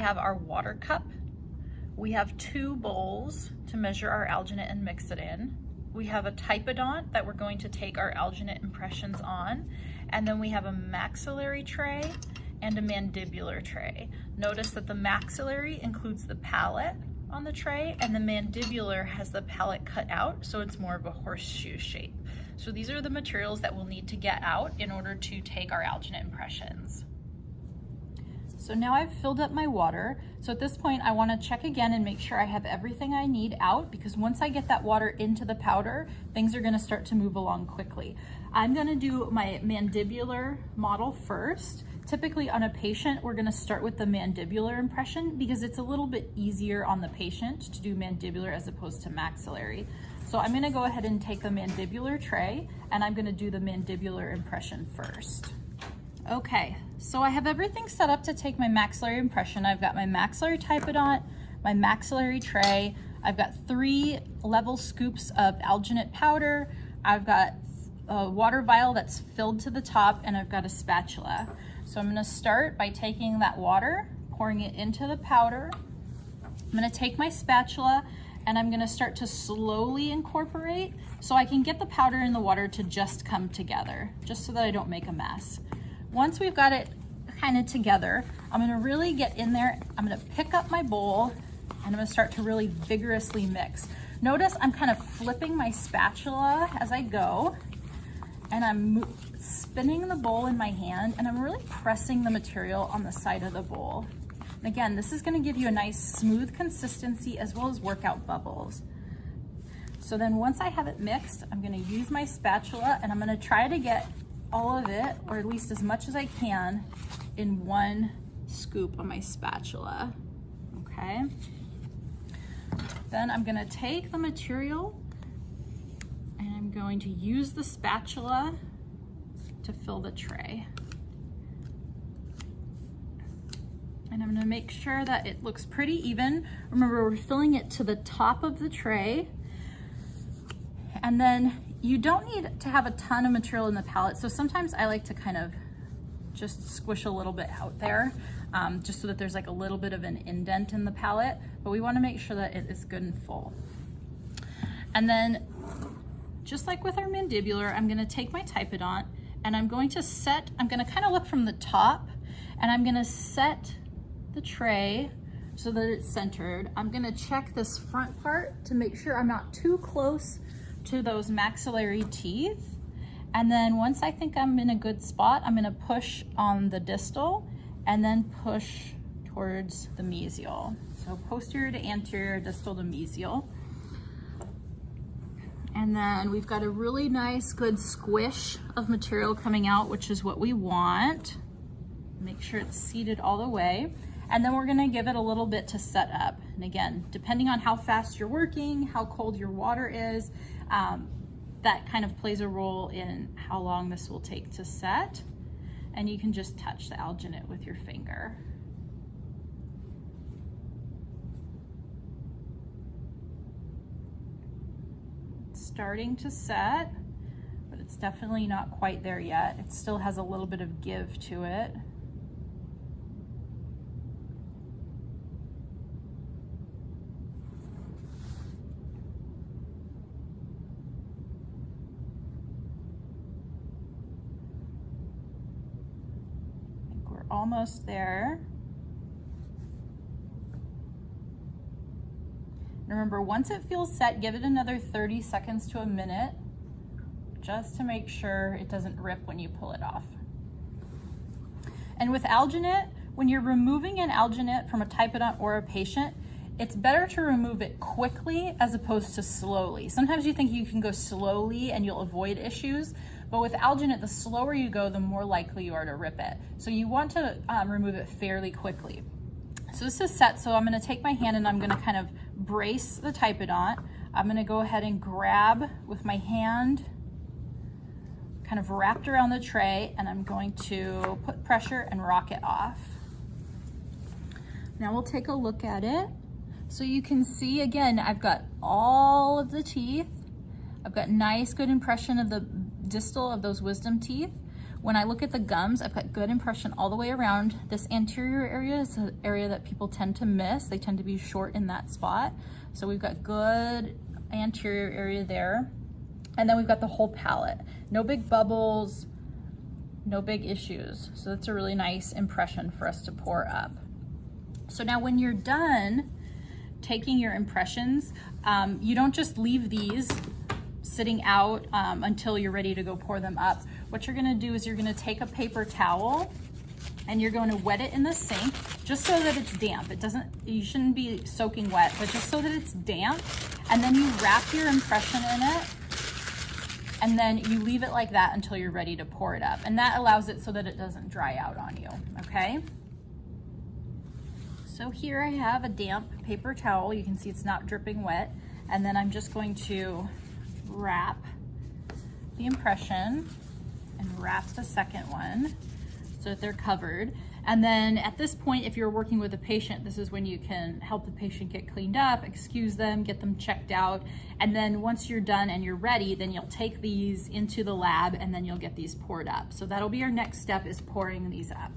We have our water cup. We have 2 bowls to measure our alginate and mix it in. We have a typodont that we're going to take our alginate impressions on. And then we have a maxillary tray and a mandibular tray. Notice that the maxillary includes the palate on the tray, and the mandibular has the palate cut out, so it's more of a horseshoe shape. So these are the materials that we'll need to get out in order to take our alginate impressions. So now I've filled up my water. So at this point, I want to check again and make sure I have everything I need out, because once I get that water into the powder, things are going to start to move along quickly. I'm going to do my mandibular model first. Typically on a patient, we're going to start with the mandibular impression because it's a little bit easier on the patient to do mandibular as opposed to maxillary. So I'm going to go ahead and take the mandibular tray and I'm going to do the mandibular impression first. Okay, so I have everything set up to take my maxillary impression. I've got my maxillary typodont, my maxillary tray. I've got 3 level scoops of alginate powder. I've got a water vial that's filled to the top, and I've got a spatula. So I'm gonna start by taking that water, pouring it into the powder. I'm gonna take my spatula and I'm gonna start to slowly incorporate so I can get the powder and the water to just come together, just so that I don't make a mess. Once we've got it kind of together, I'm gonna really get in there. I'm gonna pick up my bowl and I'm gonna start to really vigorously mix. Notice I'm kind of flipping my spatula as I go, and I'm spinning the bowl in my hand, and I'm really pressing the material on the side of the bowl. And again, this is gonna give you a nice smooth consistency as well as work out bubbles. So then once I have it mixed, I'm gonna use my spatula and I'm gonna try to get all of it, or at least as much as I can, in one scoop of my spatula, okay? Then I'm gonna take the material and I'm going to use the spatula to fill the tray. And I'm gonna make sure that it looks pretty even. Remember, we're filling it to the top of the tray. And then you don't need to have a ton of material in the palette. So sometimes I like to kind of just squish a little bit out there, just so that there's like a little bit of an indent in the palette, but we wanna make sure that it is good and full. And then, just like with our mandibular, I'm gonna take my typodont and I'm going to set, I'm gonna kind of look from the top, and I'm gonna set the tray so that it's centered. I'm gonna check this front part to make sure I'm not too close to those maxillary teeth. And then once I think I'm in a good spot, I'm gonna push on the distal and then push towards the mesial. So posterior to anterior, distal to mesial. And then we've got a really nice, good squish of material coming out, which is what we want. Make sure it's seated all the way. And then we're gonna give it a little bit to set up. And again, depending on how fast you're working, how cold your water is, that kind of plays a role in how long this will take to set. And you can just touch the alginate with your finger. It's starting to set, but it's definitely not quite there yet. It still has a little bit of give to it. Almost there. And remember, once it feels set, give it another 30 seconds to a minute, just to make sure it doesn't rip when you pull it off. And with alginate, when you're removing an alginate from a typodont or a patient, it's better to remove it quickly as opposed to slowly. Sometimes you think you can go slowly and you'll avoid issues, but with alginate, the slower you go, the more likely you are to rip it. So you want to remove it fairly quickly. So this is set, so I'm gonna take my hand and I'm gonna kind of brace the typodont. I'm gonna go ahead and grab with my hand, kind of wrapped around the tray, and I'm going to put pressure and rock it off. Now we'll take a look at it. So you can see, again, I've got all of the teeth. I've got nice, good impression of the distal of those wisdom teeth. When I look at the gums, I've got good impression all the way around. This anterior area is an area that people tend to miss. They tend to be short in that spot. So we've got good anterior area there. And then we've got the whole palate. No big bubbles, no big issues. So that's a really nice impression for us to pour up. So now when you're done taking your impressions, you don't just leave these sitting out until you're ready to go pour them up. What you're gonna do is you're gonna take a paper towel and you're going to wet it in the sink just so that it's damp. You shouldn't be soaking wet, but just so that it's damp. And then you wrap your impression in it, and then you leave it like that until you're ready to pour it up. And that allows it so that it doesn't dry out on you, okay? So here I have a damp paper towel. You can see it's not dripping wet. And then I'm just going to wrap the impression and wrap the second one so that they're covered. And then at this point, if you're working with a patient, this is when you can help the patient get cleaned up, excuse them, get them checked out. And then once you're done and you're ready, then you'll take these into the lab and then you'll get these poured up. So that'll be our next step, is pouring these up.